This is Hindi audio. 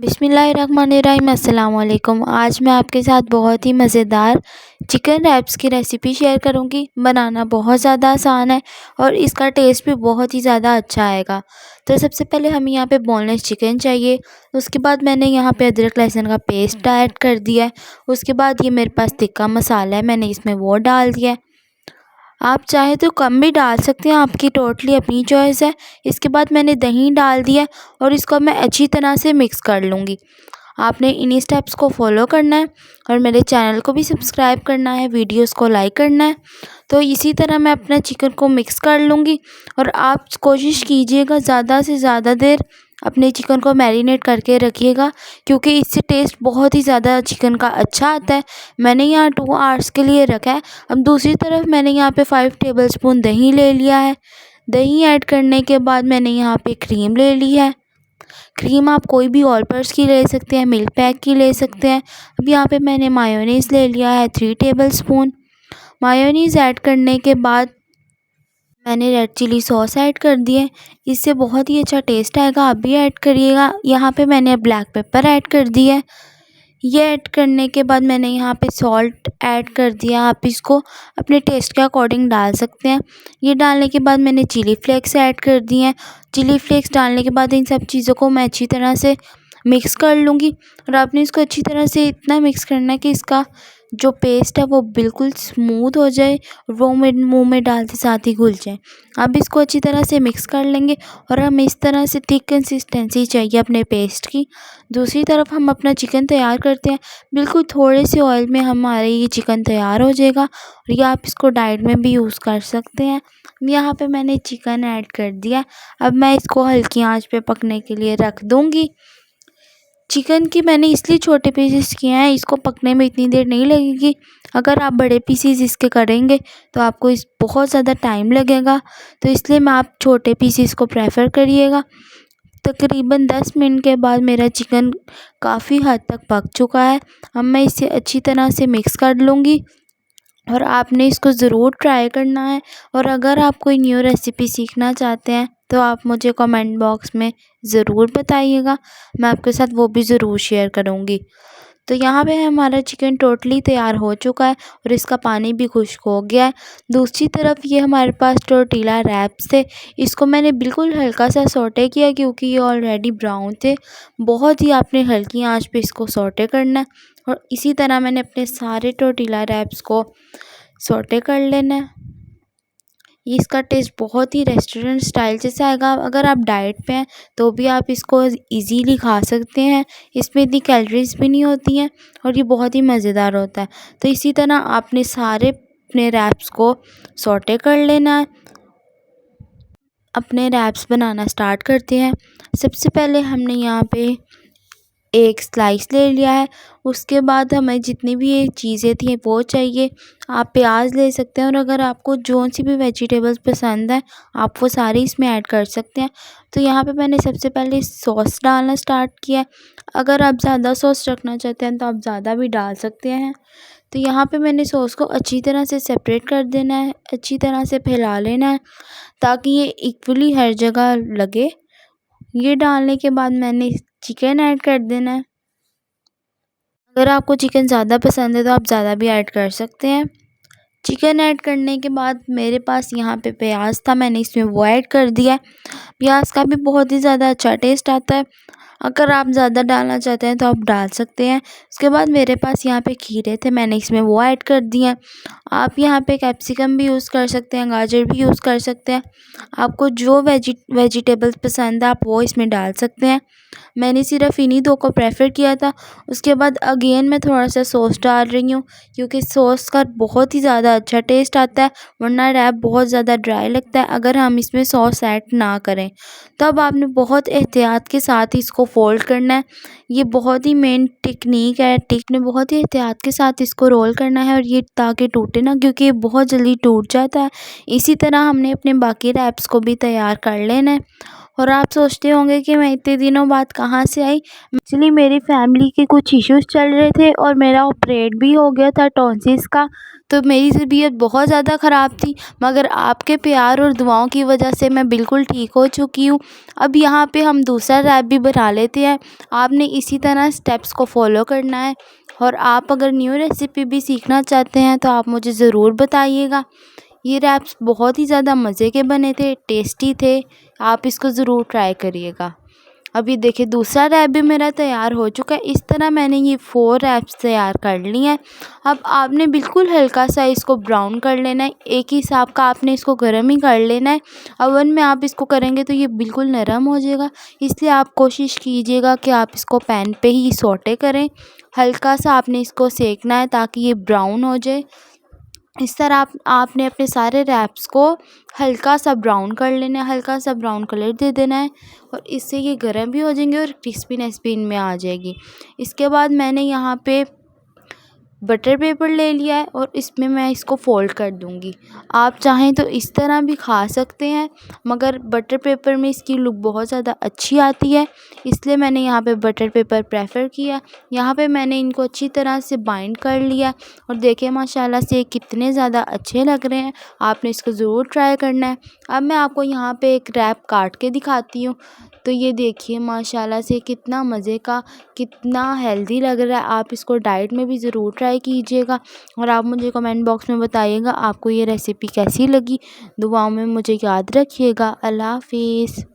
बिस्मिल्लाहिर्रहमानिर्रहीम अस्सलाम वालेकुम। आज मैं आपके साथ बहुत ही मज़ेदार चिकन रैप्स की रेसिपी शेयर करूंगी। बनाना बहुत ज़्यादा आसान है और इसका टेस्ट भी बहुत ही ज़्यादा अच्छा आएगा। तो सबसे पहले हमें यहाँ पे बोनलेस चिकन चाहिए। उसके बाद मैंने यहाँ पे अदरक लहसुन का पेस्ट ऐड कर दिया है। उसके बाद ये मेरे पास तिक्का मसाला है, मैंने इसमें वो डाल दिया है। आप चाहे तो कम भी डाल सकते हैं, आपकी टोटली अपनी चॉइस है। इसके बाद मैंने दही डाल दिया और इसको मैं अच्छी तरह से मिक्स कर लूँगी। आपने इन्हीं स्टेप्स को फॉलो करना है और मेरे चैनल को भी सब्सक्राइब करना है, वीडियोस को लाइक करना है। तो इसी तरह मैं अपना चिकन को मिक्स कर लूँगी और आप कोशिश कीजिएगा ज़्यादा से ज़्यादा देर अपने चिकन को मैरिनेट करके रखिएगा, क्योंकि इससे टेस्ट बहुत ही ज़्यादा चिकन का अच्छा आता है। मैंने यहाँ 2 आवर्स के लिए रखा है। अब दूसरी तरफ मैंने यहाँ पे 5 टेबलस्पून दही ले लिया है। दही ऐड करने के बाद मैंने यहाँ पे क्रीम ले ली है। क्रीम आप कोई भी ऑल पर्पस की ले सकते हैं, मिल्क पैक की ले सकते हैं। अब यहाँ पे मैंने मायोनीज़ ले लिया है 3 टेबलस्पून। मायोनीज़ ऐड करने के बाद मैंने रेड चिली सॉस ऐड कर दी है। इससे बहुत ही अच्छा टेस्ट आएगा, आप भी ऐड करिएगा। यहाँ पे मैंने ब्लैक पेपर ऐड कर दी है। ये ऐड करने के बाद मैंने यहाँ पे सॉल्ट ऐड कर दिया। आप इसको अपने टेस्ट के अकॉर्डिंग डाल सकते हैं। ये डालने के बाद मैंने चिली फ्लेक्स ऐड कर दिए हैं। चिली फ्लेक्स डालने के बाद इन सब चीज़ों को मैं अच्छी तरह से मिक्स कर लूँगी और आपने इसको अच्छी तरह से इतना मिक्स करना है कि इसका जो पेस्ट है वो बिल्कुल स्मूथ हो जाए, वो मुंह में डालते साथ ही घुल जाए। अब इसको अच्छी तरह से मिक्स कर लेंगे और हमें इस तरह से थिक कंसिस्टेंसी चाहिए अपने पेस्ट की। दूसरी तरफ हम अपना चिकन तैयार करते हैं। बिल्कुल थोड़े से ऑयल में हमारे ये चिकन तैयार हो जाएगा और ये आप इसको डाइट में भी यूज़ कर सकते हैं। यहाँ पे मैंने चिकन ऐड कर दिया। अब मैं इसको हल्की आंच पे पकने के लिए रख दूँगी। चिकन की मैंने इसलिए छोटे पीसेस किए हैं, इसको पकने में इतनी देर नहीं लगेगी। अगर आप बड़े पीसेस इसके करेंगे तो आपको इस बहुत ज़्यादा टाइम लगेगा, तो इसलिए मैं आप छोटे पीसेस को प्रेफर करिएगा। तकरीबन 10 मिनट के बाद मेरा चिकन काफ़ी हद तक पक चुका है। अब मैं इसे अच्छी तरह से मिक्स कर लूँगी और आपने इसको ज़रूर ट्राई करना है। और अगर आप कोई न्यू रेसिपी सीखना चाहते हैं तो आप मुझे कमेंट बॉक्स में ज़रूर बताइएगा, मैं आपके साथ वो भी ज़रूर शेयर करूँगी। तो यहाँ पे हमारा चिकन टोटली तैयार हो चुका है और इसका पानी भी खुश्क हो गया है। दूसरी तरफ ये हमारे पास टोर्टिला रैप्स थे, इसको मैंने बिल्कुल हल्का सा सौटे किया क्योंकि ये ऑलरेडी ब्राउन थे। बहुत ही आपने हल्की आंच पे इसको सौटे करना है और इसी तरह मैंने अपने सारे टोर्टिला रैप्स को सौटे कर लेना है। इसका टेस्ट बहुत ही रेस्टोरेंट स्टाइल जैसा आएगा। अगर आप डाइट पे हैं तो भी आप इसको इजीली खा सकते हैं। इसमें इतनी कैलोरीज भी नहीं होती हैं और ये बहुत ही मज़ेदार होता है। तो इसी तरह आपने सारे अपने रैप्स को सौटे कर लेना है। अपने रैप्स बनाना स्टार्ट करते हैं। सबसे पहले हमने यहाँ पे एक स्लाइस ले लिया है। उसके बाद हमें जितनी भी ये चीज़ें थी वो चाहिए। आप प्याज ले सकते हैं और अगर आपको जो सी भी वेजिटेबल्स पसंद है आप वो सारी इसमें ऐड कर सकते हैं। तो यहाँ पे मैंने सबसे पहले सॉस डालना स्टार्ट किया है। अगर आप ज़्यादा सॉस रखना चाहते हैं तो आप ज़्यादा भी डाल सकते हैं। तो यहाँ पे मैंने सॉस को अच्छी तरह से सेपरेट कर देना है, अच्छी तरह से फैला लेना है ताकि ये इक्वली हर जगह लगे। ये डालने के बाद मैंने चिकन ऐड कर देना है। अगर आपको चिकन ज़्यादा पसंद है तो आप ज़्यादा भी ऐड कर सकते हैं। चिकन ऐड करने के बाद मेरे पास यहाँ पे प्याज था, मैंने इसमें वो ऐड कर दिया है। प्याज का भी बहुत ही ज़्यादा अच्छा टेस्ट आता है। अगर आप ज़्यादा डालना चाहते हैं तो आप डाल सकते हैं। उसके बाद मेरे पास यहाँ पे खीरे थे, मैंने इसमें वो ऐड कर दिए हैं। आप यहाँ पे कैप्सिकम भी यूज़ कर सकते हैं, गाजर भी यूज़ कर सकते हैं। आपको जो वेजिटेबल्स पसंद है आप वो इसमें डाल सकते हैं। मैंने सिर्फ इन्हीं 2 को प्रेफर किया था। उसके बाद अगेन मैं थोड़ा सा सॉस डाल रही हूँ क्योंकि सॉस का बहुत ही ज़्यादा अच्छा टेस्ट आता है, वरना रैप बहुत ज़्यादा ड्राई लगता है अगर हम इसमें सॉस ऐड ना करें। तब आपने बहुत एहतियात के साथ इसको फोल्ड करना है। ये बहुत ही मेन टेक्निक है, ने बहुत ही एहतियात के साथ इसको रोल करना है और ये ताकि टूटे ना, क्योंकि ये बहुत जल्दी टूट जाता है। इसी तरह हमने अपने बाकी रैप्स को भी तैयार कर लेना है और आप सोचते होंगे कि मैं इतने दिनों बाद कहाँ से आई। एक्चुअली मेरी फैमिली के कुछ इश्यूज़ चल रहे थे और मेरा ऑपरेट भी हो गया था टॉन्सिल्स का, तो मेरी तबीयत बहुत ज़्यादा ख़राब थी। मगर आपके प्यार और दुआओं की वजह से मैं बिल्कुल ठीक हो चुकी हूँ। अब यहाँ पे हम दूसरा रैप भी बना लेते हैं। आपने इसी तरह स्टेप्स को फॉलो करना है। और आप अगर न्यू रेसिपी भी सीखना चाहते हैं तो आप मुझे ज़रूर बताइएगा। ये रैप्स बहुत ही ज़्यादा मज़े के बने थे, टेस्टी थे। आप इसको ज़रूर ट्राई करिएगा। अब ये देखिए दूसरा रैप भी मेरा तैयार हो चुका है। इस तरह मैंने ये 4 रैप्स तैयार कर लिए हैं। अब आपने बिल्कुल हल्का सा इसको ब्राउन कर लेना है। एक ही हिसाब का आपने इसको गर्म ही कर लेना है। ओवन में आप इसको करेंगे तो ये बिल्कुल नरम हो जाएगा, इसलिए आप कोशिश कीजिएगा कि आप इसको पैन पे ही सौटे करें। हल्का सा आपने इसको सेकना है ताकि ये ब्राउन हो जाए। इस तरह आपने अपने सारे रैप्स को हल्का सा ब्राउन कर लेना है, हल्का सा ब्राउन कलर दे देना है और इससे ये गर्म भी हो जाएंगे और क्रिस्पीनेस भी इनमें आ जाएगी। इसके बाद मैंने यहाँ पे बटर पेपर ले लिया है और इसमें मैं इसको फ़ोल्ड कर दूँगी। आप चाहें तो इस तरह भी खा सकते हैं, मगर बटर पेपर में इसकी लुक बहुत ज़्यादा अच्छी आती है, इसलिए मैंने यहाँ पे बटर पेपर प्रेफ़र किया। यहाँ पे मैंने इनको अच्छी तरह से बाइंड कर लिया और देखिए माशाल्लाह से कितने ज़्यादा अच्छे लग रहे हैं। आपने इसको ज़रूर ट्राई करना है। अब मैं आपको यहाँ पे एक रैप काट के दिखाती हूँ। तो ये देखिए माशाल्लाह से कितना मज़े का, कितना हेल्दी लग रहा है। आप इसको डाइट में भी ज़रूर ट्राई कीजिएगा और आप मुझे कमेंट बॉक्स में बताइएगा आपको ये रेसिपी कैसी लगी। दुआओं में मुझे याद रखिएगा। अल्लाह हाफ़िज़।